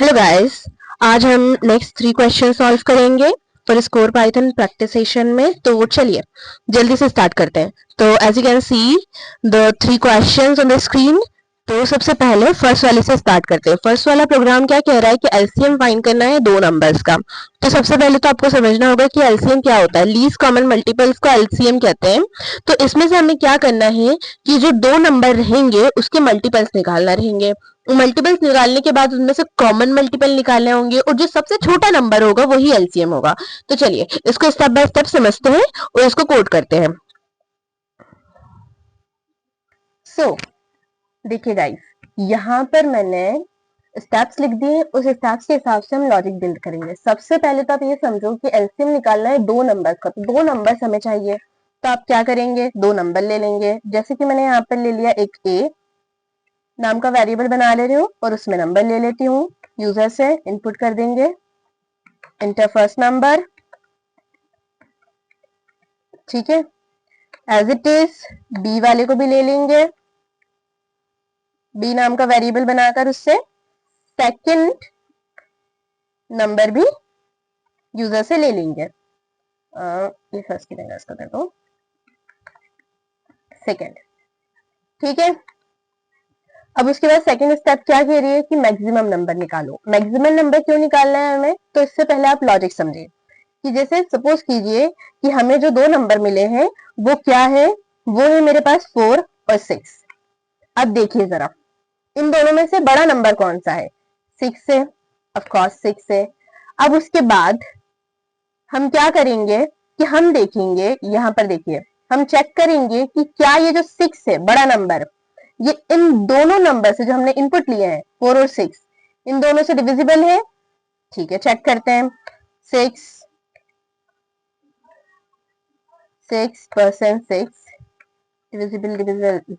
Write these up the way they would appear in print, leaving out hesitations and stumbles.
Hello guys, आज हम next 3 question solve करेंगे for score Python practice session में। तो चलिए जल्दी से स्टार्ट करते हैं। तो as you can see the 3 questions on the screen. तो सबसे पहले फर्स्ट वाले से स्टार्ट करते हैं। फर्स्ट वाला प्रोग्राम क्या कह रहा है कि एलसीएम फाइंड करना है दो नंबर्स का। तो सबसे पहले तो आपको समझना होगा कि एलसीएम क्या होता है। लीस्ट कॉमन मल्टीपल्स को एलसीएम कहते हैं। तो इसमें से हमें क्या करना है कि जो दो नंबर रहेंगे उसके मल्टीपल्स निकालना रहेंगे। मल्टीपल्स निकालने के बाद उनमें से कॉमन मल्टीपल निकालने होंगे और जो सबसे छोटा नंबर होगा वही एलसीएम होगा। तो चलिए इसको स्टेप बाय स्टेप समझते हैं और इसको कोड करते हैं। सो देखिए गाइस, यहाँ पर मैंने स्टेप्स लिख दिए। उस स्टेप्स के हिसाब से हम लॉजिक बिल्ड करेंगे। सबसे पहले तो आप ये समझो कि एलसीएम निकालना है दो नंबर का, तो दो नंबर हमें चाहिए। तो आप क्या करेंगे, दो नंबर ले लेंगे। जैसे कि मैंने यहाँ पर ले लिया एक ए नाम का वेरिएबल बना ले रही हूँ और उसमें नंबर ले लेती हूँ। यूजर से इनपुट कर देंगे इंटर फर्स्ट नंबर, ठीक है। एज इट इज बी वाले को भी ले लेंगे, बी नाम का वेरिएबल बनाकर उससे सेकंड नंबर भी यूजर से ले लेंगे। ये फर्स्ट की जगह इसको कर दो सेकंड, ठीक है। अब उसके बाद सेकंड स्टेप क्या कह रही है कि मैक्सिमम नंबर निकालो। मैक्सिमम नंबर क्यों निकालना है हमें, तो इससे पहले आप लॉजिक समझिए कि जैसे सपोज कीजिए कि हमें जो दो नंबर मिले हैं वो क्या है, वो है मेरे पास 4 और 6। अब देखिए जरा इन दोनों में से बड़ा नंबर कौन सा है, 6 है, ऑफ कोर्स 6 है। अब उसके बाद हम क्या करेंगे कि हम देखेंगे, यहाँ पर देखिए हम चेक करेंगे कि क्या ये जो 6 है बड़ा नंबर, ये इन दोनों नंबर से जो हमने इनपुट लिए हैं 4 और 6, इन दोनों से डिविजिबल है। ठीक है, चेक करते हैं। 6% 6 डिविजिबल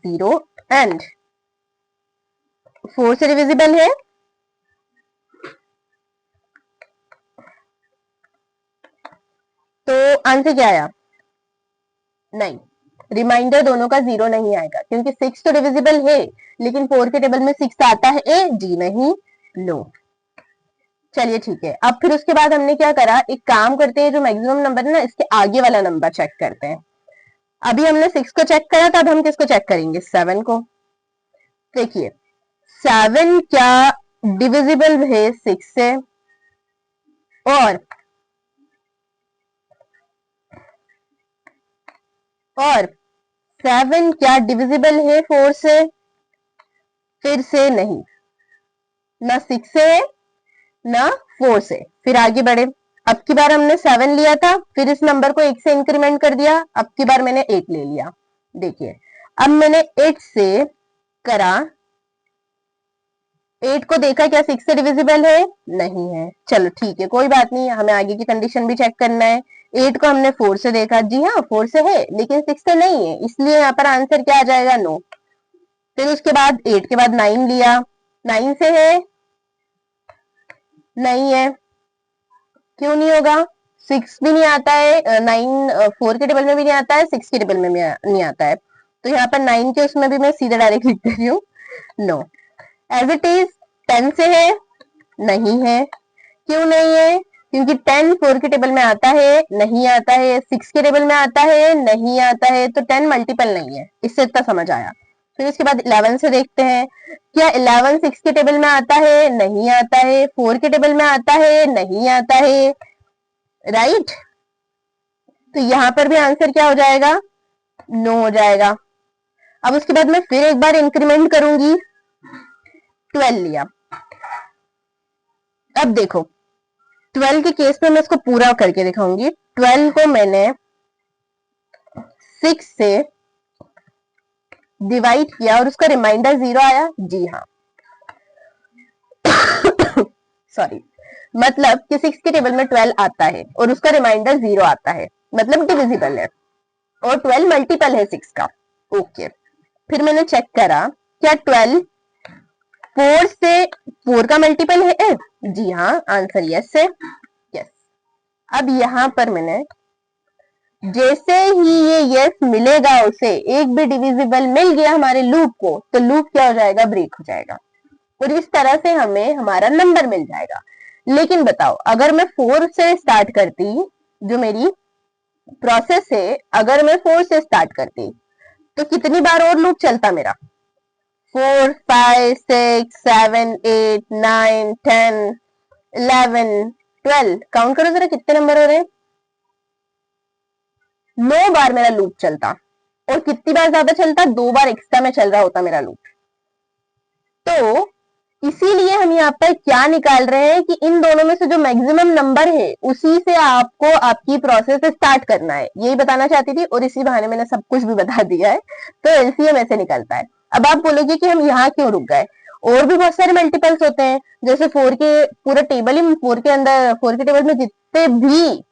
0 एंड 4 से डिविजिबल है। तो आंसर क्या आया, नहीं। रिमाइंडर दोनों का 0 नहीं आएगा क्योंकि 6 तो डिविजिबल है लेकिन 4 के टेबल में 6 आता है, ए जी नहीं, नो। चलिए ठीक है, अब फिर उसके बाद हमने क्या करा, एक काम करते हैं, जो मैक्सिमम नंबर है ना इसके आगे वाला नंबर चेक करते हैं। अभी हमने 6 को चेक करा था, अब हम किसको चेक करेंगे, 7 को। देखिए 7 क्या डिविजिबल है 6 से, और 7 क्या डिविजिबल है 4 से, फिर से नहीं, ना 6 से ना 4 से। फिर आगे बढ़े, अब की बार हमने 7 लिया था, फिर इस नंबर को 1 से इंक्रीमेंट कर दिया, अब की बार मैंने 8 ले लिया। देखिए अब मैंने 8 से करा, 8 को देखा क्या 6 से डिविजिबल है, नहीं है। चलो ठीक है, कोई बात नहीं, हमें आगे की कंडीशन भी चेक करना है। 8 को हमने 4 से देखा, जी हाँ 4 से है लेकिन 6 से नहीं है, इसलिए यहाँ पर आंसर क्या आ जाएगा, नो। फिर उसके बाद 8 के बाद 9 लिया, 9 से है, नहीं है। क्यों नहीं होगा, 6 भी नहीं आता है, 9 4 के टेबल में भी नहीं आता है, 6 के टेबल में भी नहीं आता है। तो यहाँ पर 9 के उसमें भी मैं सीधा डायरेक्ट लिख दे रही हूँ, नो। एज इट इज 10 से है, नहीं है। क्यों नहीं है, क्योंकि 10 4 के टेबल में आता है, नहीं आता है, 6 के टेबल में आता है, नहीं आता है, तो 10 मल्टीपल नहीं है। इससे इतना समझ आया। फिर इसके बाद 11 से देखते हैं, क्या 11 6 के टेबल में आता है, नहीं आता है, 4 के टेबल में आता है, नहीं आता है, राइट। तो यहाँ पर भी आंसर क्या हो जाएगा, नो हो जाएगा। अब उसके बाद मैं फिर एक बार इंक्रीमेंट करूंगी, 12 लिया। अब देखो 12 के केस में मैं इसको पूरा करके दिखाऊंगी। 12 को मैंने 6 से डिवाइड किया और उसका रिमाइंडर 0 आया, जी हाँ। सॉरी, मतलब कि 6 के टेबल में 12 आता है और उसका रिमाइंडर 0 आता है, मतलब डिविजिबल है, और 12 मल्टीपल है 6 का। ओके, फिर मैंने चेक करा क्या 12 4 से 4 का मल्टीपल है, जी हाँ, आंसर यस है, यस। अब यहां पर मैंने जैसे ही ये यस मिलेगा उसे, एक भी डिविजिबल मिल गया हमारे लूप को, तो लूप क्या हो जाएगा, ब्रेक हो जाएगा। और इस तरह से हमें हमारा नंबर मिल जाएगा। लेकिन बताओ, अगर मैं 4 से स्टार्ट करती, जो मेरी प्रोसेस है, अगर मैं 4 से स्टार्ट करती तो कितनी बार और लूप चलता मेरा? 4, 5, 6, 7, 8, 9, 10, 11, 12, काउंट करो जरा कितने नंबर हो रहे हैं। 9 बार मेरा लूप चलता, और कितनी बार ज्यादा चलता? 2 बार एक्स्ट्रा में चल रहा होता मेरा लूप। तो इसीलिए हम यहाँ पर क्या निकाल रहे हैं कि इन दोनों में से जो मैक्सिमम नंबर है उसी से आपको आपकी प्रोसेस स्टार्ट करना है, यही बताना चाहती थी, और इसी बहाने मैंने सब कुछ भी बता दिया है। तो एलसीएम ऐसे निकलता है। अब आप बोलोगे कि हम यहाँ क्यों रुक गए, और भी बहुत सारे मल्टीपल्स होते हैं, जैसे 4 के पूरा टेबल ही 4 के अंदर, 4 के टेबल में जितने भी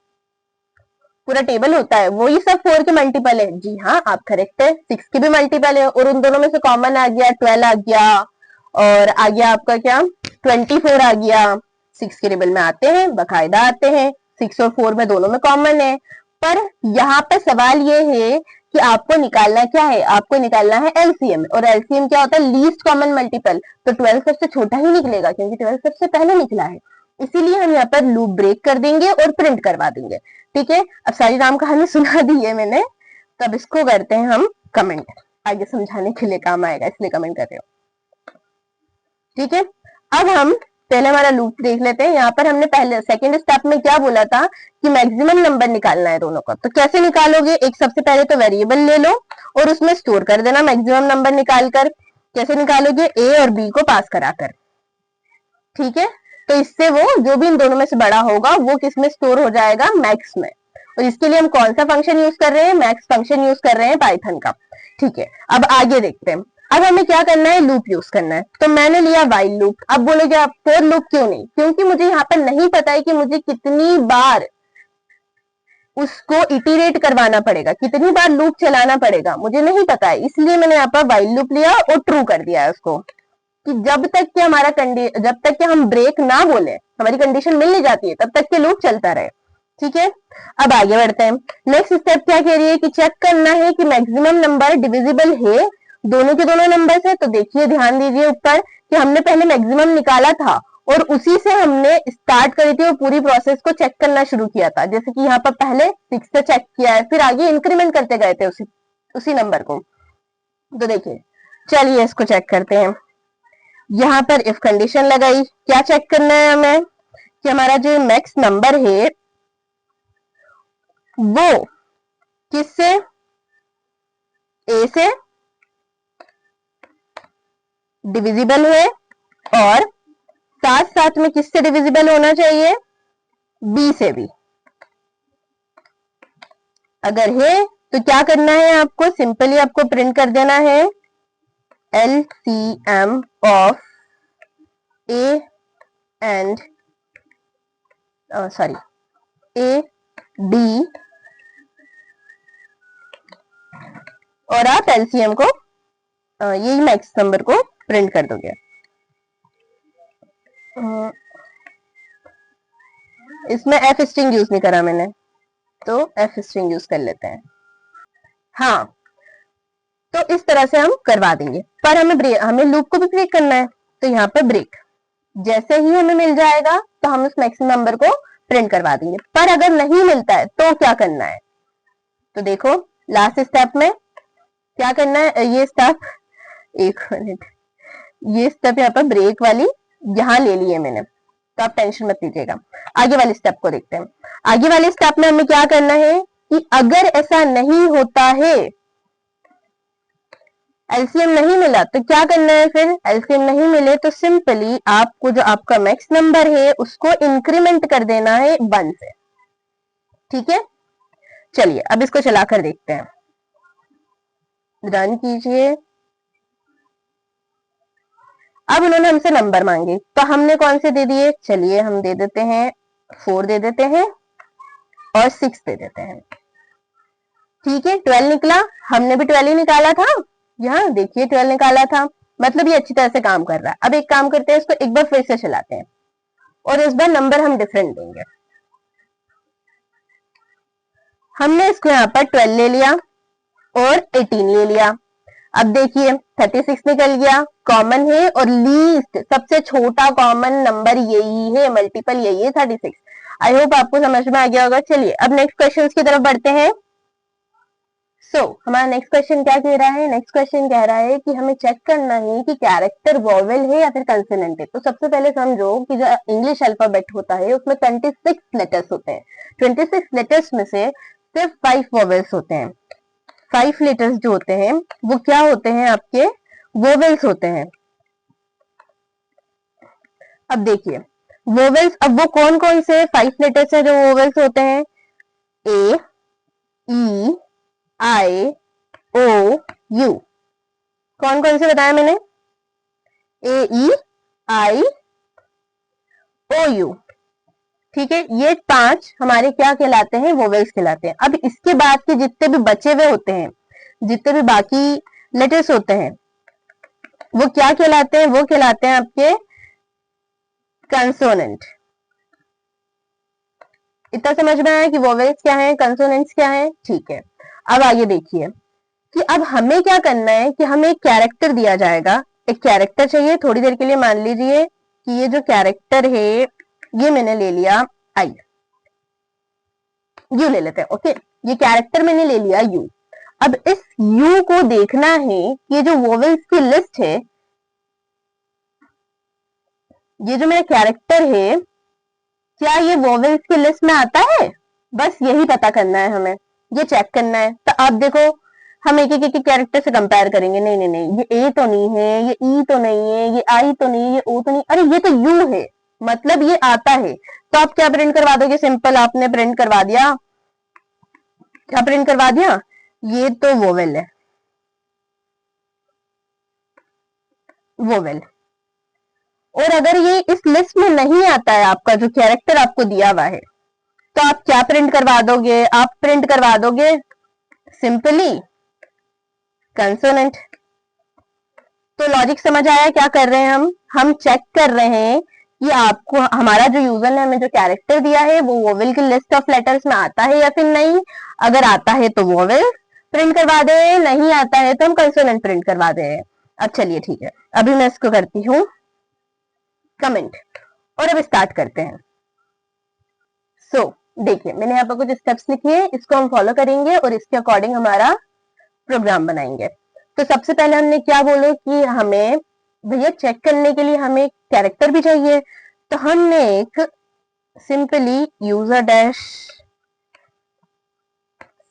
पूरा टेबल होता है वही सब 4 के मल्टीपल है। जी हाँ, आप करेक्ट है, 6 के भी मल्टीपल है, और उन दोनों में से कॉमन आ गया 12 आ गया, और आ गया आपका क्या 24 आ गया। 6 के टेबल में आते हैं, बकायदा आते हैं, 6 और 4 में दोनों में कॉमन है। पर यहाँ पर सवाल ये है कि आपको निकालना क्या है, आपको निकालना है एलसीएम, और एलसीएम क्या होता है? Least common multiple. तो 12 सबसे छोटा ही निकलेगा, क्योंकि 12 सबसे पहले निकला है। इसीलिए हम यहाँ पर लूप ब्रेक कर देंगे और प्रिंट करवा देंगे। ठीक है, अब सारी राम कहानी सुना दी है मैंने, तब इसको करते हैं हम कमेंट, आगे समझाने के लिए काम आएगा, इसलिए कमेंट कर रहे हो। ठीक है, अब हम पहले हमारा लूप देख लेते हैं। यहाँ पर हमने पहले सेकंड स्टेप में क्या बोला था कि मैक्सिमम नंबर निकालना है दोनों का। तो कैसे निकालोगे? एक सबसे पहले तो वेरिएबल ले लो और उसमें स्टोर कर देना मैक्सिमम नंबर निकालकर। कैसे निकालोगे? ए और बी को पास कराकर। ठीक है, तो इससे वो जो भी इन दोनों में से बड़ा होगा वो किस में स्टोर हो जाएगा? मैक्स में। और इसके लिए हम कौन सा फंक्शन यूज कर रहे हैं? मैक्स फंक्शन यूज कर रहे हैं पाइथन का। ठीक है, अब आगे देखते हैं। अब हमें क्या करना है? लूप यूज करना है। तो मैंने लिया वाइल लूप। अब बोलोगे आप फोर लूप क्यों नहीं? क्योंकि मुझे यहाँ पर नहीं पता है कि मुझे कितनी बार उसको इटरेट करवाना पड़ेगा, कितनी बार लूप चलाना पड़ेगा, मुझे नहीं पता है। इसलिए मैंने यहाँ पर वाइल लूप लिया और ट्रू कर दिया है उसको, कि जब तक कि हमारा जब तक कि हम ब्रेक ना बोले, हमारी कंडीशन मिल नहीं जाती है, तब तक के लूप चलता रहे। ठीक है, अब आगे बढ़ते हैं। नेक्स्ट स्टेप क्या कह रही है कि चेक करना है कि मैक्सिमम नंबर डिविजिबल है दोनों के दोनों नंबर से। तो देखिए, ध्यान दीजिए ऊपर कि हमने पहले मैक्सिमम निकाला था और उसी से हमने स्टार्ट करी थी और पूरी प्रोसेस को चेक करना शुरू किया था। जैसे कि यहाँ पर पहले 6 से चेक किया है, फिर आगे इंक्रीमेंट करते गए थे उसी नंबर को। तो देखिए, चलिए इसको चेक करते हैं। यहाँ पर इफ कंडीशन लगाई, क्या चेक करना है हमें कि हमारा जो मैक्स नंबर है वो किससे? ए से डिविजिबल है, और साथ साथ में किससे डिविजिबल होना चाहिए? बी से भी। अगर है तो क्या करना है आपको? सिंपली आपको प्रिंट कर देना है LCM of A and A D, और आप एलसीएम को यही मैक्स नंबर को प्रिंट कर दोगे। इसमें एफ स्ट्रिंग यूज नहीं करा मैंने, तो एफ स्ट्रिंग यूज कर लेते हैं। हाँ, तो इस तरह से हम करवा देंगे। पर हमें लूप को भी ब्रेक करना है, तो यहाँ पर ब्रेक जैसे ही हमें मिल जाएगा तो हम उस मैक्सिमम नंबर को प्रिंट करवा देंगे। पर अगर नहीं मिलता है तो क्या करना है? तो देखो, लास्ट स्टेप में क्या करना है? ये स्टेप, एक मिनट, ये स्टेप यहाँ पर ब्रेक वाली यहाँ ले ली है मैंने, तो आप टेंशन मत लीजिएगा। आगे वाले स्टेप को देखते हैं। आगे वाले स्टेप में हमें क्या करना है कि अगर ऐसा नहीं होता है, एलसीएम नहीं मिला, तो क्या करना है फिर? एलसीएम नहीं मिले तो सिंपली आपको जो आपका मैक्स नंबर है उसको इंक्रीमेंट कर देना है 1 से। ठीक है, चलिए अब इसको चलाकर देखते हैं। रन कीजिए। अब उन्होंने हमसे नंबर मांगे, तो हमने कौन से दे दिए? चलिए हम दे देते हैं 4 दे देते हैं और 6 दे देते हैं। ठीक है, 12 निकला, हमने भी 12 ही निकाला था। यहाँ देखिए 12 निकाला था, मतलब ये अच्छी तरह से काम कर रहा है। अब एक काम करते हैं, इसको एक बार फिर से चलाते हैं और इस बार नंबर हम डिफरेंट देंगे। हमने इसको यहाँ पर 12 ले लिया और 18 ले लिया। अब देखिए 36 निकल गया, कॉमन है, और लीस्ट सबसे छोटा कॉमन नंबर यही है, मल्टीपल यही है 36। आई होप आपको समझ में आ गया होगा। चलिए अब नेक्स्ट क्वेश्चन की तरफ बढ़ते हैं। हमारा नेक्स्ट क्वेश्चन क्या कह रहा है? नेक्स्ट क्वेश्चन कह रहा है कि हमें चेक करना है कि कैरेक्टर वोवेल है या फिर कंसोनेंट है। तो सबसे पहले समझो कि जो इंग्लिश अल्फाबेट होता है उसमें 26 लेटर्स होते हैं। 26 लेटर्स में से सिर्फ 5 वोवेल्स होते हैं। 5 लेटर्स जो होते हैं वो क्या होते हैं? आपके वोवेल्स होते हैं। अब देखिए वोवेल्स, अब वो कौन कौन से 5 लेटर्स हैं जो वोवेल्स होते हैं? ए, ई, आई, ओ, यू। कौन कौन से बताया मैंने? ए, ई, आई, ओ, यू। ठीक है, ये 5 हमारे क्या कहलाते हैं? वोवेल्स कहलाते हैं। अब इसके बाद के जितने भी बचे हुए होते हैं, जितने भी बाकी लेटर्स होते हैं, वो क्या कहलाते हैं? वो कहलाते हैं आपके कंसोनेंट। इतना समझ में आया कि वोवेल्स क्या है, कंसोनेंट्स क्या है? ठीक है, अब आगे देखिए कि अब हमें क्या करना है कि हमें एक कैरेक्टर दिया जाएगा। एक कैरेक्टर चाहिए। थोड़ी देर के लिए मान लीजिए कि ये जो कैरेक्टर है ये मैंने ले लिया आई, यू ले लेते हैं। ओके, ये कैरेक्टर मैंने ले लिया यू। अब इस यू को देखना है कि ये जो वोवेल्स की लिस्ट है, ये जो मेरा कैरेक्टर है, क्या ये वोवेल्स की लिस्ट में आता है? बस यही पता करना है हमें, ये चेक करना है। तो आप देखो हम एक एक कैरेक्टर से कंपेयर करेंगे। नहीं नहीं नहीं, ये ए तो नहीं है, ये ई तो नहीं है, ये आई तो नहीं, ये ओ तो नहीं, अरे ये तो यू है, मतलब ये आता है। तो आप क्या प्रिंट करवा दोगे? सिंपल, आपने प्रिंट करवा दिया। क्या प्रिंट करवा दिया? ये तो वोवेल है, वोवेल। और अगर ये इस लिस्ट में नहीं आता है, आपका जो कैरेक्टर आपको दिया हुआ है, तो आप क्या प्रिंट करवा दोगे? आप प्रिंट करवा दोगे सिंपली कंसोनेंट। तो लॉजिक समझ आया क्या कर रहे हैं हम चेक कर रहे हैं कि आपको हमारा जो यूजर ने हमें जो कैरेक्टर दिया है वो वोवेल की लिस्ट ऑफ लेटर्स में आता है या फिर नहीं। अगर आता है तो वोवेल प्रिंट करवा दे, नहीं आता है तो हम कंसोनेंट प्रिंट करवा दे। अब चलिए ठीक है, अभी मैं इसको करती हूँ कमेंट, और अब स्टार्ट करते हैं। देखिए मैंने यहाँ पर कुछ स्टेप्स लिखे हैं, इसको हम फॉलो करेंगे और इसके अकॉर्डिंग हमारा प्रोग्राम बनाएंगे। तो सबसे पहले हमने क्या बोले कि हमें भैया चेक करने के लिए हमें कैरेक्टर भी चाहिए। तो हमने एक सिंपली यूजर डैश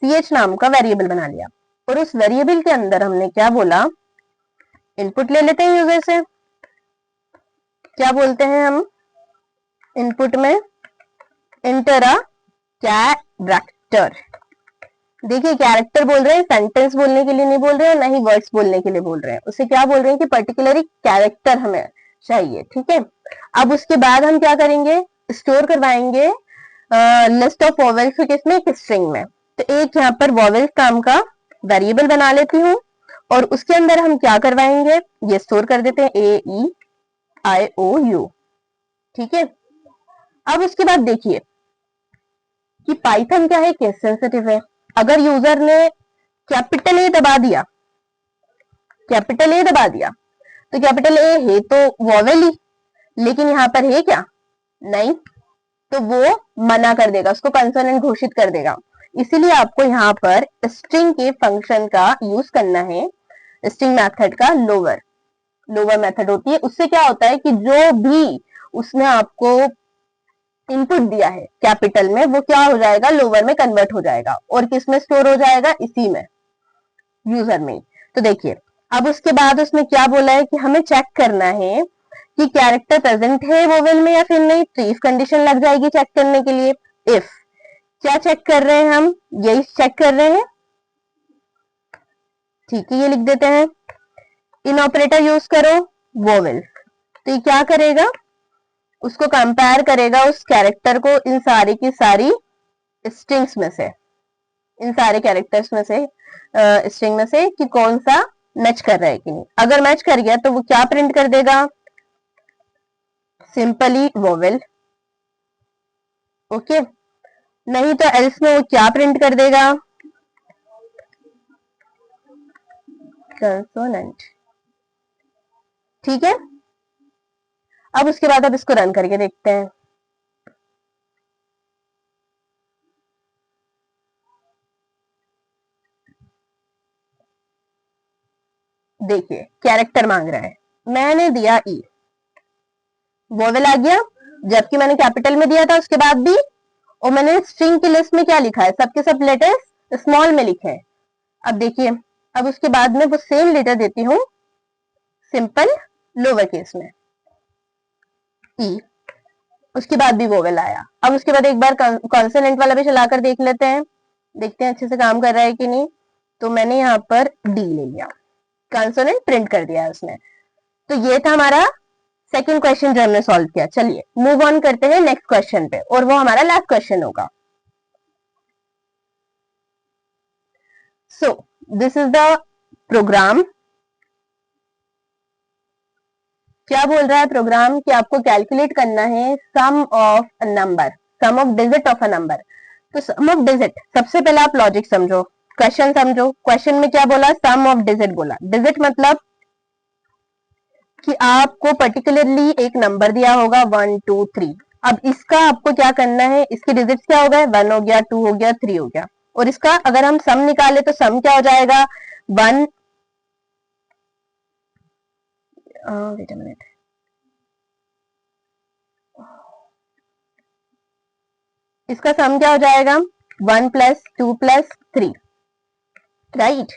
ch नाम का वेरिएबल बना लिया, और उस वेरिएबल के अंदर हमने क्या बोला? इनपुट ले लेते हैं यूजर से। क्या बोलते हैं हम इनपुट में? Inter a character. देखिए कैरेक्टर बोल रहे हैं, सेंटेंस बोलने के लिए नहीं बोल रहे हैं, ना ही वर्ड्स बोलने के लिए बोल रहे हैं। उसे क्या बोल रहे हैं कि पर्टिकुलर कैरेक्टर हमें चाहिए। ठीक है, अब उसके बाद हम क्या करेंगे? स्टोर करवाएंगे लिस्ट ऑफ वोवेल्स किसमें? एक स्ट्रिंग में। तो एक यहाँ पर वोवेल्स नाम का वेरिएबल बना लेती हूँ, और उसके अंदर हम क्या करवाएंगे? ये स्टोर कर देते हैं ए, ई, आई, ओ, यू। ठीक है, अब उसके बाद देखिए कि पाइथन क्या है, केस सेंसिटिव है। अगर यूजर ने कैपिटल ए दबा दिया, कैपिटल ए दबा दिया, तो कैपिटल ए है तो वोवेल ही, लेकिन यहां पर है क्या? नहीं, तो वो मना कर देगा, उसको कंसोनेंट घोषित कर देगा। इसीलिए आपको यहाँ पर स्ट्रिंग के फंक्शन का यूज करना है, स्ट्रिंग मेथड का लोअर मेथड होती है। उससे क्या होता है कि जो भी उसने आपको इनपुट दिया है कैपिटल में, वो क्या हो जाएगा? लोअर में कन्वर्ट हो जाएगा। और किस में स्टोर हो जाएगा? इसी में, यूजर में। तो देखिए अब उसके बाद उसने क्या बोला है कि हमें चेक करना है कि कैरेक्टर प्रेजेंट है वोवेल में या फिर नहीं। तो इफ कंडीशन लग जाएगी चेक करने के लिए। इफ क्या चेक कर रहे हैं हम? यही चेक कर रहे हैं। ठीक है, ये लिख देते हैं। इन ऑपरेटर यूज करो वोवेल। तो ये क्या करेगा? उसको कंपेयर करेगा उस कैरेक्टर को इन सारी की सारी स्ट्रिंग्स में से, इन सारे कैरेक्टर्स में से, स्ट्रिंग में से कि कौन सा मैच कर रहा है कि नहीं। अगर मैच कर गया तो वो क्या प्रिंट कर देगा? Simply vowel. ओके, नहीं तो एल्स में वो क्या प्रिंट कर देगा? कंसोनेंट। ठीक है, अब उसके बाद अब इसको रन करके देखते हैं। देखिए कैरेक्टर मांग रहा है, मैंने दिया ई, वोवेल आ गया, जबकि मैंने कैपिटल में दिया था उसके बाद भी, और मैंने स्ट्रिंग की लिस्ट में क्या लिखा है, सबके सब लेटर्स स्मॉल में लिखे हैं। अब देखिए, अब उसके बाद में वो सेम लेटर देती हूँ सिंपल लोअर केस में ई, उसके बाद भी वोवेल आया। अब उसके बाद एक बार कॉन्सोनेंट वाला भी चलाकर देख लेते हैं, देखते हैं अच्छे से काम कर रहा है कि नहीं। तो मैंने यहाँ पर डी ले लिया, कॉन्सोनेंट प्रिंट कर दिया है उसने। तो ये था हमारा सेकंड क्वेश्चन जो हमने सॉल्व किया। चलिए मूव ऑन करते हैं नेक्स्ट क्वेश्चन पे, और वो हमारा लास्ट क्वेश्चन होगा। So this is the program. क्या बोल रहा है प्रोग्राम कि आपको कैलकुलेट करना है sum of a number, sum of digit of a number. तो सम ऑफ डिजिट, सबसे पहले आप लॉजिक समझो, क्वेश्चन समझो। क्वेश्चन में क्या बोला, सम ऑफ डिजिट बोला। डिजिट मतलब कि आपको पर्टिकुलरली एक नंबर दिया होगा 1 2 3। अब इसका आपको क्या करना है, इसके डिजिट्स क्या हो गए, 1 हो गया, 2 हो गया, 3 हो गया, और इसका अगर हम सम निकाले तो सम क्या हो जाएगा, 1 वेट अ मिनट, इसका सम क्या हो जाएगा, 1 plus 2 plus 3, right,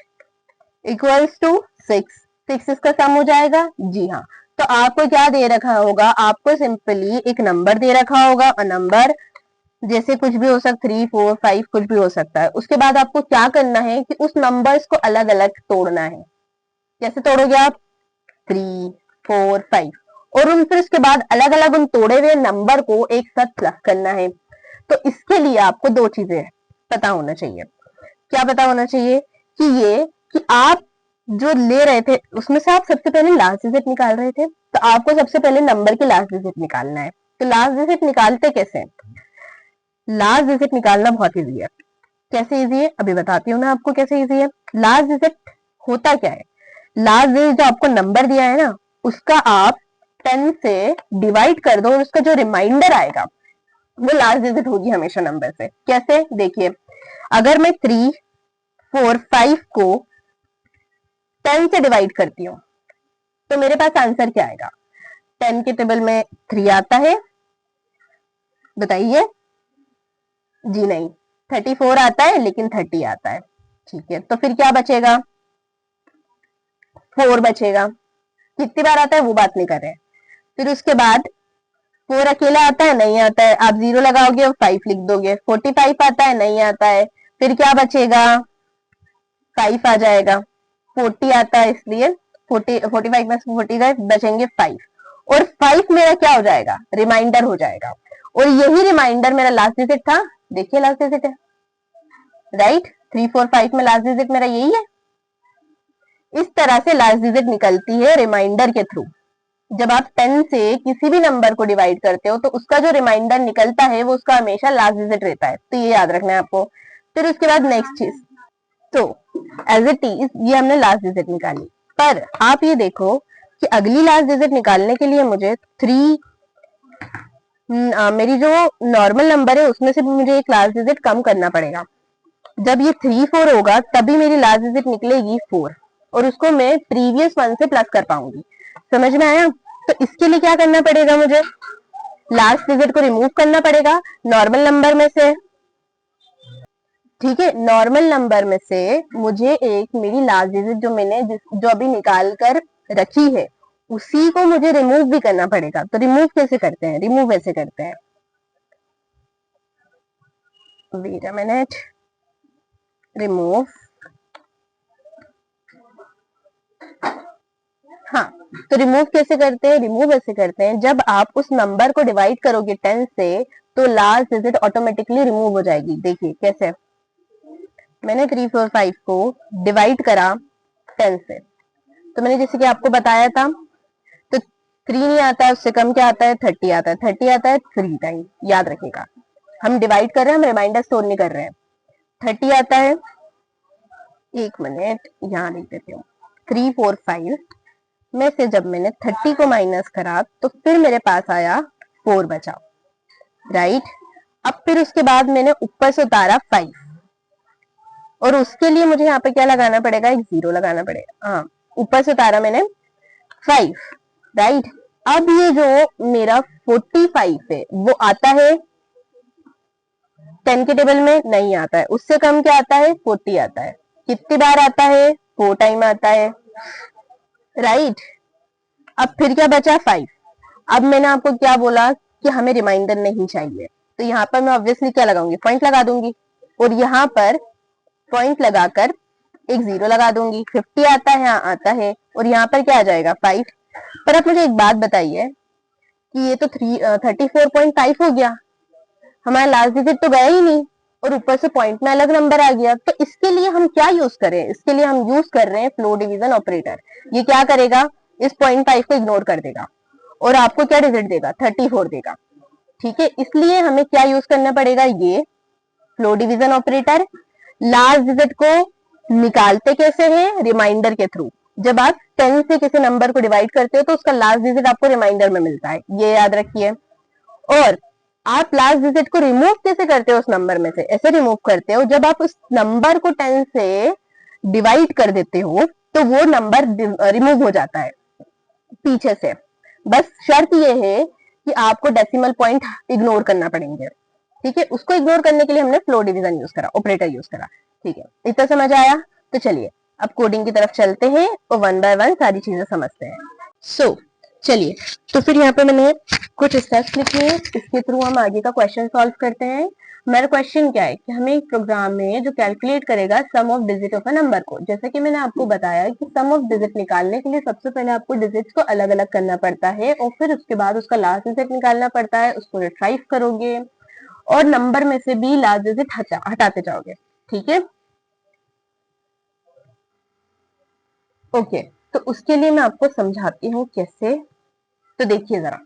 equals to 6। 6 इसका सम हो जाएगा, जी हाँ। तो आपको क्या दे रखा होगा, आपको सिंपली एक नंबर दे रखा होगा, और नंबर जैसे कुछ भी हो सकता, 3 4 5 कुछ भी हो सकता है। उसके बाद आपको क्या करना है कि उस नंबर्स को अलग अलग तोड़ना है। कैसे तोड़ोगे आप, 3 4 5, और उन फिर उसके बाद अलग अलग उन तोड़े हुए नंबर को एक साथ प्लस करना है। तो इसके लिए आपको दो चीजें पता होना चाहिए। क्या पता होना चाहिए, कि ये कि आप जो ले रहे थे उसमें से आप सबसे पहले लास्ट डिजिट निकाल रहे थे, तो आपको सबसे पहले नंबर की लास्ट डिजिट निकालना है। तो लास्ट डिजिट निकालते कैसे, लास्ट डिजिट निकालना बहुत इजी है। कैसे इजी है, अभी बताती हूँ मैं आपको कैसे इजी है। लास्ट डिजिट होता क्या है, लास्ट डिजिट जो आपको नंबर दिया है ना, उसका आप 10 से डिवाइड कर दो, और उसका जो रिमाइंडर आएगा वो लास्ट डिजिट होगी हमेशा नंबर से। कैसे, देखिए, अगर मैं 3 4 5 को 10 से डिवाइड करती हूँ तो मेरे पास आंसर क्या आएगा, 10 के टेबल में 3 आता है, बताइए, जी नहीं, 34 आता है, लेकिन 30 आता है। ठीक है, तो फिर क्या बचेगा, 4 बचेगा। कितनी बार आता है वो बात नहीं कर रहे। फिर उसके बाद 4 अकेला आता है, नहीं आता है, आप 0 लगाओगे और 5 लिख दोगे। 45 आता है, नहीं आता है, फिर क्या बचेगा, 5 आ जाएगा। 40 आता है, इसलिए 45 में 45 बचेंगे 5, और 5 मेरा क्या हो जाएगा, रिमाइंडर हो जाएगा। और यही रिमाइंडर मेरा लास्ट डिजिट था, देखिए लास्ट डिजिट है, राइट, 3 4 5 में लास्ट डिजिट मेरा यही है। इस तरह से लास्ट डिजिट निकलती है रिमाइंडर के थ्रू। जब आप 10 से किसी भी नंबर को डिवाइड करते हो तो उसका जो रिमाइंडर निकलता है वो उसका हमेशा लास्ट डिजिट रहता है, तो ये याद रखना है आपको। फिर उसके बाद नेक्स्ट चीज, तो एज इट इज ये हमने लास्ट डिजिट निकाली, पर आप ये देखो कि अगली लास्ट डिजिट निकालने के लिए मुझे 3 मेरी जो नॉर्मल नंबर है उसमें से भी मुझे एक लास्ट डिजिट कम करना पड़ेगा। जब ये 3 4 होगा तभी मेरी लास्ट डिजिट निकलेगी 4, और उसको मैं प्रीवियस वन से प्लस कर पाऊंगी। समझ में आया। तो इसके लिए क्या करना पड़ेगा, मुझे लास्ट डिजिट को रिमूव करना पड़ेगा नॉर्मल नंबर में से। ठीक है, नॉर्मल नंबर में से मुझे एक मेरी लास्ट डिजिट जो मैंने जो अभी निकाल कर रखी है उसी को मुझे रिमूव भी करना पड़ेगा। तो रिमूव कैसे करते हैं, रिमूव ऐसे करते हैं, वेट अ मिनट, रिमूव, हाँ, तो रिमूव कैसे करते हैं, रिमूव ऐसे करते हैं, जब आप उस नंबर को डिवाइड करोगे 10 से तो लास्ट डिजिट ऑटोमेटिकली रिमूव हो जाएगी। देखिए कैसे, मैंने 3 4 5 को डिवाइड करा 10 से, तो मैंने जैसे कि आपको बताया था, तो 3 नहीं आता है, उससे कम क्या आता है, 30 आता है, 30 आता है 3 टाइम, याद रखिएगा। हम डिवाइड कर रहे हैं, हम रिमाइंडर स्टोर नहीं कर रहे हैं। 30 आता है, एक मिनट यहाँ लिख देती हूँ, 345 में से जब मैंने 30 को माइनस करा तो फिर मेरे पास आया 4 बचा, राइट। अब फिर उसके बाद मैंने ऊपर से उतारा 5 और उसके लिए मुझे यहाँ पे क्या लगाना पड़ेगा, एक 0 लगाना पड़ेगा। हाँ, ऊपर से उतारा मैंने 5, राइट। अब ये जो मेरा 45 है वो आता है 10 के टेबल में, नहीं आता है। उससे कम क्या आता है, 40 आता है। कितनी बार आता है, 4 टाइम आता है, राइट। अब फिर क्या बचा, 5। अब मैंने आपको क्या बोला कि हमें रिमाइंडर नहीं चाहिए, तो यहाँ पर मैं ऑब्वियसली क्या लगाऊंगी, पॉइंट लगा दूंगी, और यहाँ पर पॉइंट लगाकर एक 0 लगा दूंगी। 50 आता है, यहाँ आता है, और यहाँ पर क्या आ जाएगा, 5। पर आप मुझे एक बात बताइए कि ये तो 34.5 हो गया, हमारा लास्ट डिजिट तो गया ही नहीं, और ऊपर से पॉइंट में अलग नंबर आ गया। तो इसके लिए हम क्या यूज करें, इसके लिए हम यूज कर रहे हैं फ्लो डिवीजन ऑपरेटर। ये क्या करेगा, इस 0.5 को इग्नोर कर देगा और आपको क्या डिजिट देगा, 34 देगा, ठीक है। इसलिए हमें क्या यूज करना पड़ेगा, ये flow division operator. Last digit को निकालते कैसे हैं, रिमाइंडर के थ्रू। जब आप 10 से किसी नंबर को डिवाइड करते हो तो उसका लास्ट डिजिट आपको रिमाइंडर में मिलता है, ये याद रखिए। और आप लास्ट डिजिट को रिमूव कैसे करते हो उस नंबर में से, ऐसे रिमूव करते हो जब आप उस नंबर को 10 से डिवाइड कर देते हो तो वो नंबर रिमूव हो जाता है पीछे से। बस शर्त ये है कि आपको डेसिमल पॉइंट इग्नोर करना पड़ेंगे, ठीक है। उसको इग्नोर करने के लिए हमने फ्लो डिवीजन यूज करा, ऑपरेटर यूज करा, ठीक है। इतना समझ आया, तो चलिए अब कोडिंग की तरफ चलते हैं और 1 बाय 1 सारी चीजें समझते हैं। सो चलिए, तो फिर यहाँ पे मैंने कुछ स्टेप्स लिखे हैं, इसके थ्रू हम आगे का क्वेश्चन सॉल्व करते हैं। मेरा क्वेश्चन क्या है कि हमें एक प्रोग्राम में जो कैलकुलेट करेगा sum of digit of a number को। जैसे कि मैंने आपको बताया कि सम ऑफ डिजिट निकालने के लिए सबसे पहले आपको डिजिट्स को अलग अलग करना पड़ता है और फिर उसके बाद उसका लास्ट डिजिट निकालना पड़ता है, उसको रिट्राइव करोगे और नंबर में से भी लास्ट डिजिट हटाते जाओगे, ठीक है। ओके, तो उसके लिए मैं आपको समझाती हूँ कैसे। तो देखिए जरा,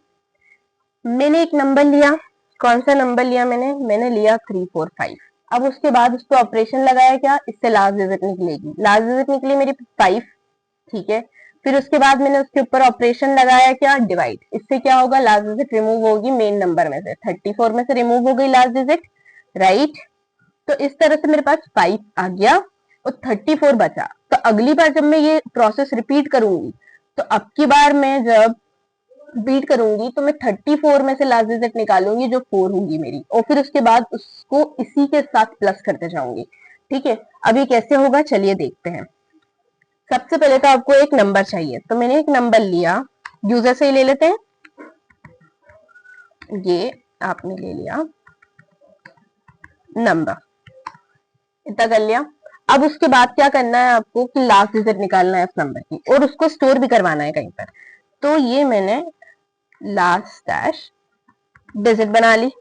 मैंने एक नंबर लिया, कौन सा नंबर लिया मैंने लिया 345। अब उसके बाद उस पर ऑपरेशन लगाया, क्या, इससे लास्ट डिजिट निकलेगी, लास्ट डिजिट निकली मेरी 5, ठीक है। फिर उसके बाद मैंने उसके ऊपर ऑपरेशन लगाया, क्या, डिवाइड। इससे क्या होगा, लास्ट डिजिट रिमूव होगी मेन नंबर में से, 34 में से रिमूव हो गई लास्ट डिजिट, राइट। तो इस तरह से मेरे पास 5 आ गया और 34 बचा। तो अगली बार जब मैं ये प्रोसेस रिपीट करूंगी तो अब की बार मैं जब बीट करूंगी तो मैं 34 में से लास्ट डिजिट निकालूंगी जो 4 होगी मेरी, और फिर उसके बाद उसको इसी के साथ प्लस करते जाऊंगी, ठीक है। अब ये कैसे होगा, चलिए देखते हैं। सबसे पहले तो आपको एक नंबर चाहिए, तो मैंने एक नंबर लिया, यूजर से ही ले लेते हैं। ये आपने ले लिया नंबर, इतना कर लिया। अब उसके बाद क्या करना है आपको कि लास्ट डिजिट निकालना है उस नंबर की और उसको स्टोर भी करवाना है कहीं पर। तो ये मैंने लास्ट डैश डिजिट बना ली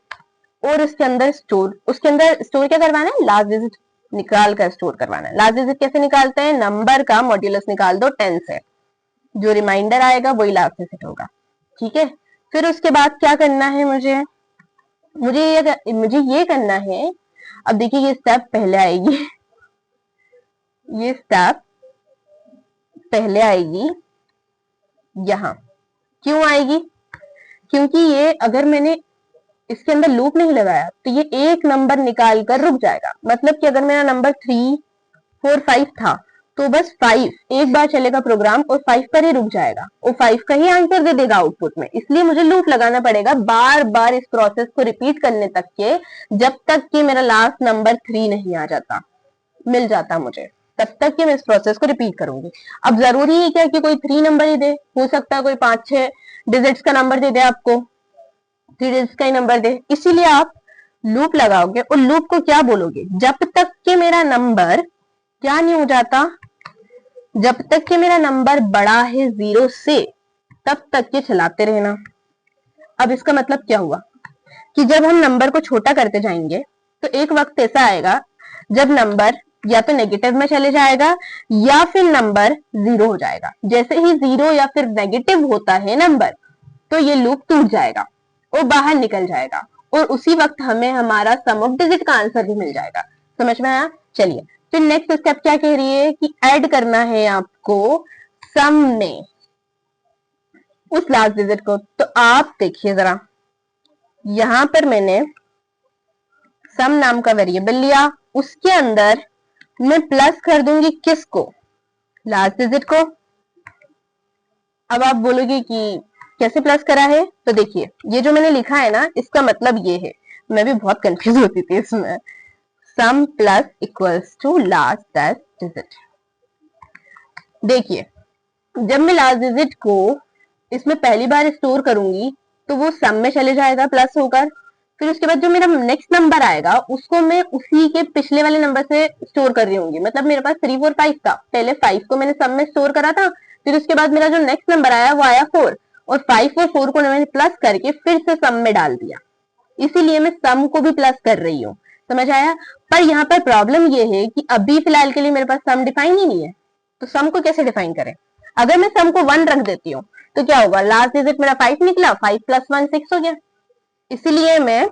और उसके अंदर स्टोर क्या करवाना है, लास्ट डिजिट निकाल कर स्टोर करवाना है। लास्ट डिजिट कैसे निकालते हैं, नंबर का मॉड्यूलस निकाल दो 10 से, जो रिमाइंडर आएगा वही लास्ट डिजिट होगा, ठीक है। फिर उसके बाद क्या करना है मुझे ये करना है। अब देखिए ये स्टेप पहले आएगी ये स्टेप पहले आएगी यहां। क्यों आएगी, क्योंकि ये अगर मैंने इसके अंदर लूप नहीं लगाया तो ये एक नंबर निकाल कर रुक जाएगा। मतलब कि अगर मेरा नंबर 3 4 5 था तो बस 5 एक बार चलेगा प्रोग्राम और 5 पर ही रुक जाएगा और 5 का ही आंसर दे देगा आउटपुट में। इसलिए मुझे लूप लगाना पड़ेगा बार बार इस प्रोसेस को रिपीट करने तक के, जब तक कि मेरा लास्ट नंबर 3 नहीं आ जाता, मिल जाता मुझे, तब तक कि मैं इस प्रोसेस को रिपीट करूंगी। अब जरूरी है क्या कि कोई 3 नंबर ही दे, हो सकता है कोई 5-6 डिजिट्स का नंबर दे दे, आपको 3 डिजिट्स का ही नंबर दे। इसीलिए आप लूप लगाओगे और लूप को क्या बोलोगे, जब तक कि मेरा नंबर क्या नहीं हो जाता, जब तक कि मेरा नंबर बड़ा है 0 से तब तक के चलाते रहना। अब इसका मतलब क्या हुआ कि जब हम नंबर को छोटा करते जाएंगे तो एक वक्त ऐसा आएगा जब नंबर या तो नेगेटिव में चले जाएगा या फिर नंबर 0 हो जाएगा। जैसे ही 0 या फिर नेगेटिव होता है नंबर तो ये लूप टूट जाएगा और बाहर निकल जाएगा और उसी वक्त हमें हमारा सम ऑफ डिजिट का आंसर भी मिल जाएगा। समझ में आया, चलिए फिर नेक्स्ट स्टेप क्या कह रही है कि ऐड करना है आपको सम में उस लास्ट डिजिट को। तो आप देखिए जरा, यहां पर मैंने सम नाम का वेरिएबल लिया, उसके अंदर मैं प्लस कर दूंगी किसको, लास्ट डिजिट को। अब आप बोलोगे कि कैसे प्लस करा है, तो देखिए ये जो मैंने लिखा है ना, इसका मतलब ये है, मैं भी बहुत कंफ्यूज होती थी इसमें, sum plus equals to last that digit. देखिए जब मैं लास्ट डिजिट को इसमें पहली बार स्टोर करूंगी तो वो सम में चले जाएगा प्लस होकर, फिर उसके बाद जो मेरा नेक्स्ट नंबर आएगा उसको मैं उसी के पिछले वाले नंबर से स्टोर कर रही होंगी। मतलब मेरे पास 3 4 5 था, पहले 5 को मैंने सम में स्टोर करा था, फिर उसके बाद मेरा जो नेक्स्ट नंबर आया वो आया 4, और 5 और 4 को मैंने प्लस करके फिर से सम में डाल दिया, इसीलिए मैं सम को भी प्लस कर रही हूँ। समझ आया? पर यहाँ पर प्रॉब्लम ये है कि अभी फिलहाल के लिए मेरे पास सम डिफाइन ही नहीं है, तो सम को कैसे डिफाइन करें? अगर मैं सम को 1 रख देती हूँ तो क्या होगा, लास्ट डिजिट मेरा 5 निकला, 5 + 1 6 हो गया। इसीलिए मैं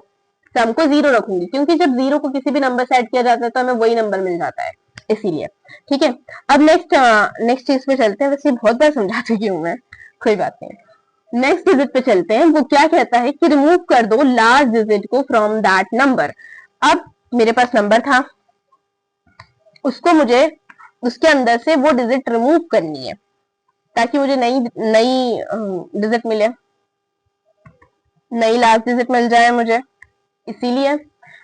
सम को 0 रखूंगी, क्योंकि जब 0 को किसी भी नंबर से ऐड किया जाता है तो हमें वही नंबर मिल जाता है, इसीलिए। ठीक है, अब नेक्स्ट चीज पे चलते हैं। वैसे बहुत बार समझा चुकी हूँ मैं, कोई बात नहीं। नेक्स्ट डिजिट पे चलते हैं। वो क्या कहता है कि रिमूव कर दो लास्ट डिजिट को फ्रॉम दैट नंबर। अब मेरे पास नंबर था, उसको मुझे उसके अंदर से वो डिजिट रिमूव करनी है ताकि मुझे नई नई डिजिट मिले, नई लास्ट डिजिट मिल जाए मुझे, इसीलिए।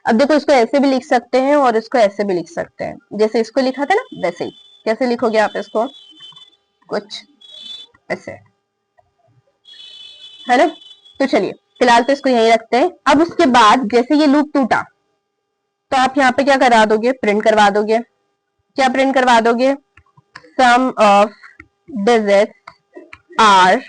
अब देखो इसको ऐसे भी लिख सकते हैं और इसको ऐसे भी लिख सकते हैं, जैसे इसको लिखा था ना वैसे ही। कैसे लिखोगे आप इसको, कुछ ऐसे, है ना? तो चलिए फिलहाल तो इसको यहीं रखते हैं। अब उसके बाद जैसे ये लूप टूटा तो आप यहाँ पे क्या करा दोगे, प्रिंट करवा दोगे। क्या प्रिंट करवा दोगे, सम ऑफ डिजिट्स आर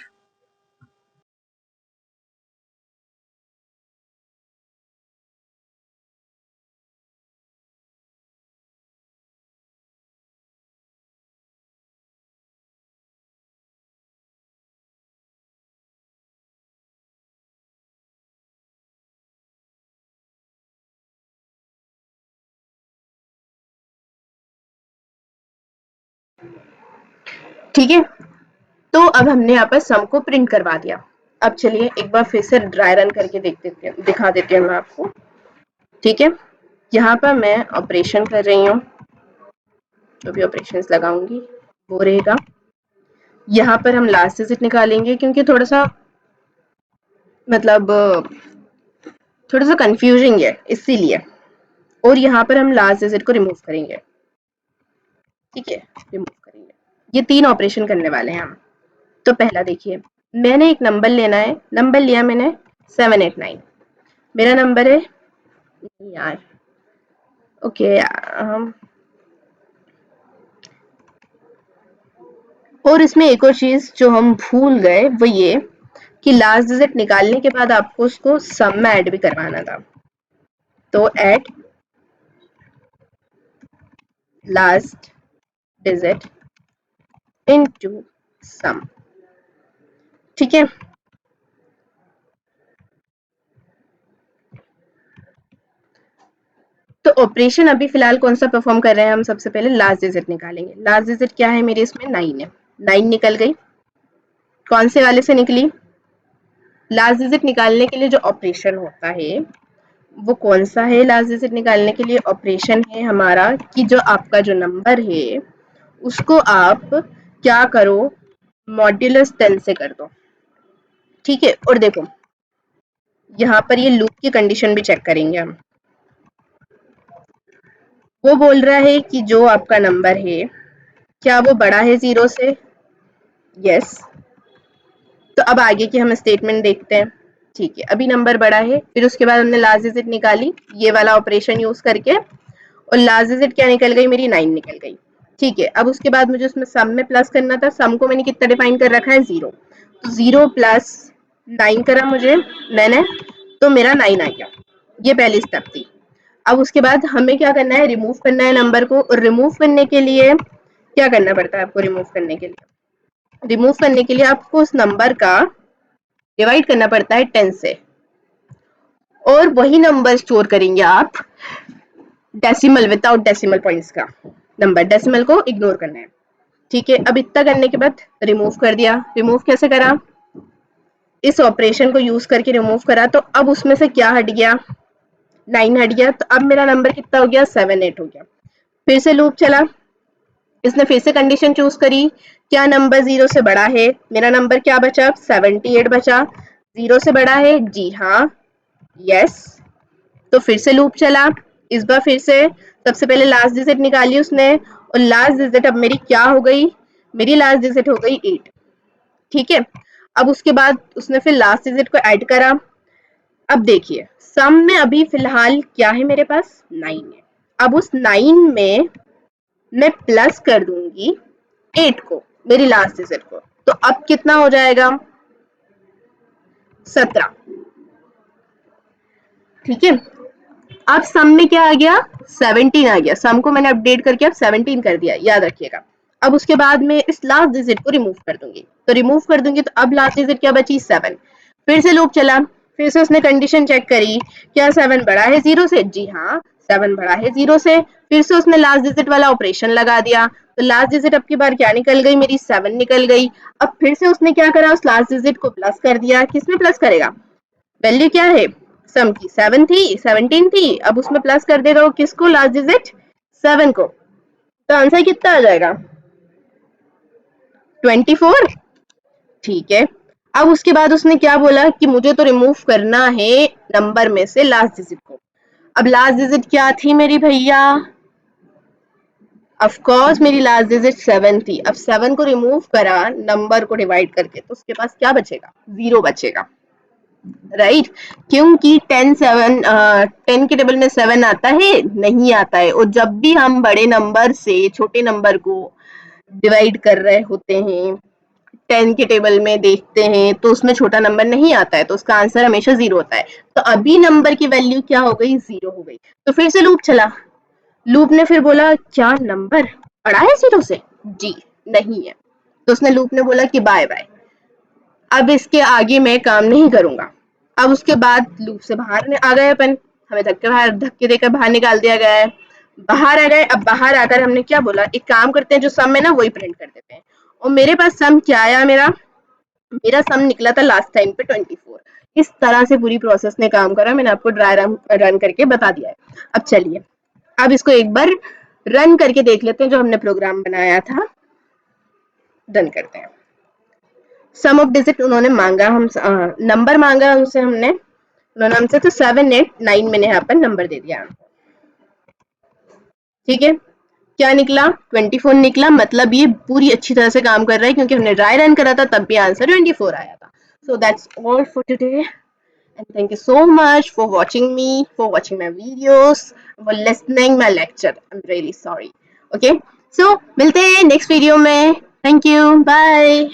ठीक है। तो अब हमने यहाँ पर सम को प्रिंट करवा दिया। अब चलिए एक बार फिर से ड्राई रन करके देख देते हैं, दिखा देते हैं मैं आपको। ठीक है, यहाँ पर मैं ऑपरेशन कर रही हूँ, जो भी ऑपरेशंस लगाऊंगी वो रहेगा। यहाँ पर हम लास्ट डिजिट निकालेंगे क्योंकि थोड़ा सा मतलब थोड़ा सा कंफ्यूजिंग है, इसीलिए। और यहाँ पर हम लास्ट डिजिट को रिमूव करेंगे। ठीक है, रिमूव करेंगे। ये 3 ऑपरेशन करने वाले हैं हम। तो पहला देखिए, मैंने एक नंबर लेना है, नंबर लिया मैंने 789, मेरा नंबर है यार, ओके। और इसमें एक और चीज जो हम भूल गए वो ये कि लास्ट डिजिट निकालने के बाद आपको उसको सम में ऐड भी करवाना था। तो add last digit into some. ठीक है, तो ऑपरेशन अभी फिलहाल कौन सा परफॉर्म कर रहे हैं हम, सबसे पहले लास्ट डिजिट निकालेंगे। लास्ट डिजिट क्या है मेरी इसमें, 9 है। 9 निकल गई, कौन से वाले से निकली, लास्ट डिजिट निकालने के लिए जो ऑपरेशन होता है वो कौन सा है, लास्ट डिजिट निकालने के लिए ऑपरेशन है हमारा कि जो आपका जो नंबर है उसको आप क्या करो, मॉड्यूलस 10 से कर दो। ठीक है, और देखो यहाँ पर ये लूप की कंडीशन भी चेक करेंगे हम। वो बोल रहा है कि जो आपका नंबर है क्या वो बड़ा है 0 से, यस। तो अब आगे की हम स्टेटमेंट देखते हैं। ठीक है, अभी नंबर बड़ा है, फिर उसके बाद हमने लास्ट डिजिट निकाली ये वाला ऑपरेशन यूज करके, और लास्ट डिजिट क्या निकल गई मेरी, 9 निकल गई। ठीक है, अब उसके बाद मुझे उसमें सम में प्लस करना था, सम को मैंने कितना डिफाइन कर रखा है, 0। तो 0 प्लस 9 करा मुझे मैंने, तो मेरा 9 आ गया। ये पहली स्टेप थी। अब उसके बाद हमें क्या करना है, रिमूव करना है नंबर को, और रिमूव करने के लिए क्या करना पड़ता है आपको, रिमूव करने के लिए आपको उस नंबर का डिवाइड करना पड़ता है 10 से, और वही नंबर स्टोर करेंगे आप डेसिमल विदाउट डेसिमल पॉइंट्स का। नंबर, डेसिमल को इग्नोर करना है। ठीक है, अब इतना करने के बाद रिमूव कर दिया। रिमूव कैसे करा, इस ऑपरेशन को यूज करके रिमूव करा, तो अब उसमें से क्या हट गया, 9 हट गया। तो अब मेरा नंबर कितना हो गया, 7 8 हो गया। फिर से लूप चला, इसने फिर से कंडीशन चूज करी, क्या नंबर 0 से बड़ा है, मेरा नंबर क्या बचा, 78 बचा। 0 से बड़ा है, जी हाँ, यस। तो फिर से लूप चला, इस बार फिर से सबसे पहले लास्ट डिजिट निकाली उसने, और लास्ट डिजिट अब मेरी क्या हो गई, मेरी लास्ट डिजिट हो गई 8। ठीक है, अब उसके बाद उसने फिर लास्ट डिजिट को ऐड करा। अब देखिए सम में अभी फिलहाल क्या है मेरे पास, 9 है। अब उस 9 में मैं प्लस कर दूंगी 8 को, मेरी लास्ट डिजिट को, तो अब कितना हो जाएगा, 17। ठीक है, अब सम में क्या आ गया, 17 आ गया। सम को मैंने अपडेट करके अब 17 कर दिया, याद रखिएगा। अब उसके बाद में इस लास्ट डिजिट को रिमूव कर दूंगी, तो रिमूव कर दूंगी तो अब लास्ट डिजिट क्या बची, 7। फिर से लूप चला, फिर से उसने कंडीशन चेक करी, क्या 7 बड़ा है 0 से, जी हाँ 7 बड़ा है 0 से। फिर से उसने लास्ट डिजिट वाला ऑपरेशन लगा दिया, तो लास्ट डिजिट अब की बार क्या निकल गई, मेरी 7 निकल गई। अब फिर से उसने क्या करा, उस लास्ट डिजिट को प्लस कर दिया। किसमें प्लस करेगा, वैल्यू क्या है सम की, 7 थी, 17 थी, अब उसमें प्लस कर देगा वो किसको, लास्ट डिजिट 7 को। तो आंसर कितना आ जाएगा, 24। ठीक है, अब उसके बाद उसने क्या बोला कि मुझे तो रिमूव करना है नंबर में से लास्ट डिजिट को। अब लास्ट डिजिट क्या थी मेरी भैया, ऑफ कोर्स मेरी लास्ट डिजिट 7 थी। अब 7 को रिमूव करा नंबर को डिवाइड करके, तो उसके पास क्या बचेगा, 0 बचेगा, राइट। क्योंकि 10 के टेबल में 7 आता है, नहीं आता है। और जब भी हम बड़े नंबर से छोटे नंबर को डिवाइड कर रहे होते हैं, 10 के टेबल में देखते हैं, तो उसमें छोटा नंबर नहीं आता है, तो उसका आंसर हमेशा 0 होता है। तो अभी नंबर की वैल्यू क्या हो गई, 0 हो गई। तो फिर से लूप चला, लूप ने फिर बोला क्या नंबर बड़ा है 0 से, जी नहीं है। तो उसने लूप ने बोला कि बाय बाय, अब इसके आगे मैं काम नहीं करूंगा। अब उसके बाद लूप से बाहर आ गए अपन, हमें धक्के देकर बाहर निकाल दिया गया है। बाहर आ गए, अब बाहर आकर हमने क्या बोला, एक काम करते हैं, जो सम है ना वही प्रिंट कर देते हैं। और मेरे पास सम क्या आया, मेरा मेरा सम निकला था लास्ट टाइम पे 24। इस तरह से पूरी प्रोसेस ने काम करा, मैंने आपको ड्राई रन करके बता दिया है। अब चलिए, अब इसको एक बार रन करके देख लेते हैं, जो हमने प्रोग्राम बनाया था, रन करते हैं। सम ऑफ डिजिट उन्होंने मांगा, हम नंबर मांगा उनसे, उन्होंने हमसे तो 7 8 9 मैंने यहाँ पर नंबर दे दिया। ठीक है, क्या निकला, 24 निकला। मतलब ये पूरी अच्छी तरह से काम कर रहा है, क्योंकि हमने ड्राई रन करा था तब भी आंसर 24 आया था। So that's all for today, and thank you so much for watching me, for watching my videos, for listening my lecture. I am really sorry. Okay, so मिलते हैं नेक्स्ट वीडियो में। Thank you, bye.